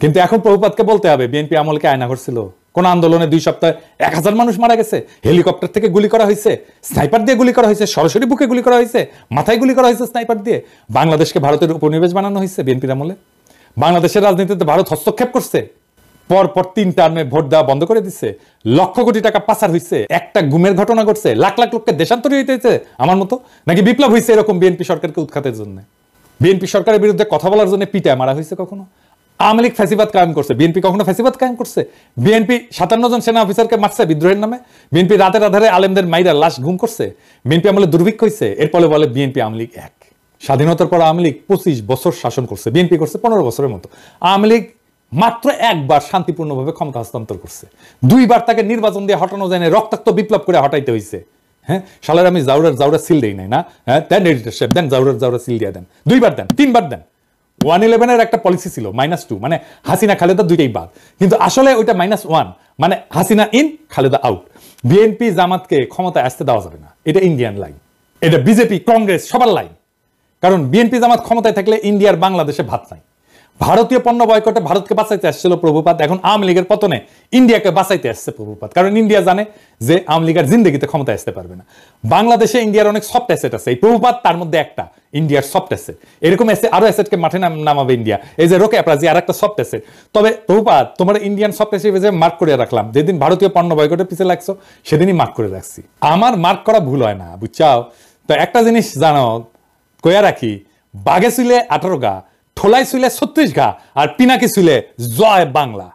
কিন্তু এখন প্রভুপাতকে বলতে হবে বিএনপি আমলকে আয়না করছিল। কোন আন্দোলনে 2 সপ্তাহে 1000 মানুষ মারা গেছে, হেলিকপ্টার থেকে গুলি করা হয়েছে, স্নাইপার দিয়ে গুলি করা হয়েছে, সরাসরি বুকে গুলি করা হয়েছে, মাথায় গুলি করা হয়েছে স্নাইপার দিয়ে। বাংলাদেশকে ভারতের উপনিবেশ বানানো হয়েছে বিএনপির আমলে। বাংলাদেশের রাজনীতিতে ভারত হস্তক্ষেপ করছে, পরপর 3 টার্মে ভোট দেওয়া বন্ধ করে দিচ্ছে, লক্ষ কোটি টাকা পাচার হয়েছে, একটা গুমের ঘটনা ঘটছে, লাখ লাখ লোককে দেশান্তরী হইতেছে আমার মতো, নাকি বিপ্লব হয়েছে এরকম বিএনপি সরকারকে উৎখাতের জন্য? বিএনপি সরকারের বিরুদ্ধে কথা বলার জন্য পিটায় মারা হয়েছে কখনো? আওয়ামী লীগ ফ্যাসিবাদ কায়েম করছে, বিএনপি কখনো ফ্যাসিবাদ কায়েম করছে? বিএনপি 57 জন সেনা অফিসারকে মারছে বিদ্রোহের নামে? বিএনপি রাতের আধারে আলেমদের মাইরা লাশ গুম করছে? বিএনপি আমলে দুর্ভিক্ষ হয়েছে? এরপরে বলে বিএনপি আওয়ামী লীগ এক। স্বাধীনতার পর আওয়ামী লীগ 25 বছর শাসন করছে, বিএনপি করছে 15 বছরের মতো। আওয়ামী লীগ মাত্র একবার শান্তিপূর্ণভাবে ক্ষমতা হস্তান্তর করছে, 2 বার তাকে নির্বাচন দিয়ে হটানো যায় না, রক্তাক্ত বিপ্লব করে হটাইতে হয়েছে। হ্যাঁ, শালার আমি জাউরার সিল দেই নাই না? হ্যাঁ, দেন এডিটর সাহেব, দেন জাউরার সিল দিয়ে দেন, 2 বার দেন, 3 বার দেন। 111 একটা পলিসি ছিল -2, মানে হাসিনা খালেদা দুইটাই বাদ, কিন্তু আসলে ওইটা -1, মানে Hasina in Khaleda out. BNP জামাতকে ক্ষমতায় আসতে দেওয়া যাবে না, এটা ইন্ডিয়ান লাইন, এটা বিজেপি কংগ্রেস সবার লাইন। কারণ বিএনপি জামাত ক্ষমতায় থাকলে ইন্ডিয়ার বাংলাদেশে ভাত নাই। ভারতীয় পণ্য বয়কটে ভারতকে বাঁচাইতে আসছিল প্রভুপাত, এখন আওয়ামী লীগের পতনে ইন্ডিয়াকে বাঁচাইতে আসছে প্রভুপাত। কারণ ইন্ডিয়া জানে যে আওয়ামী লীগের জিন্দগিতে ক্ষমতায় আসতে পারবে না। বাংলাদেশে ইন্ডিয়ার অনেক সফট অ্যাসেট আছে, এই প্রভুপাত তার মধ্যে একটা, ইন্ডিয়ার সফট অ্যাসেট। এরকম আরো অ্যাসেটকে মাঠে নামাবে ইন্ডিয়া, এই যে রোকে অ্যাপ্রাজি আর একটা সফট অ্যাসেট। তবে প্রভুপাত তোমার ইন্ডিয়ান সফট অ্যাসেট মার্ক করে রাখলাম, যেদিন ভারতীয় পণ্য বয়কটের পিছিয়ে লাগছো সেদিনই মার্ক করে রাখছি। আমার মার্ক করা ভুল হয় না, বুঝছাও? তো একটা জিনিস জানো, কয়া রাখি, বাঘে ছিলে 18 গা, ঠোলাই ছিলে 36 ঘা, আর পিনাকি ছিলে জয় বাংলা।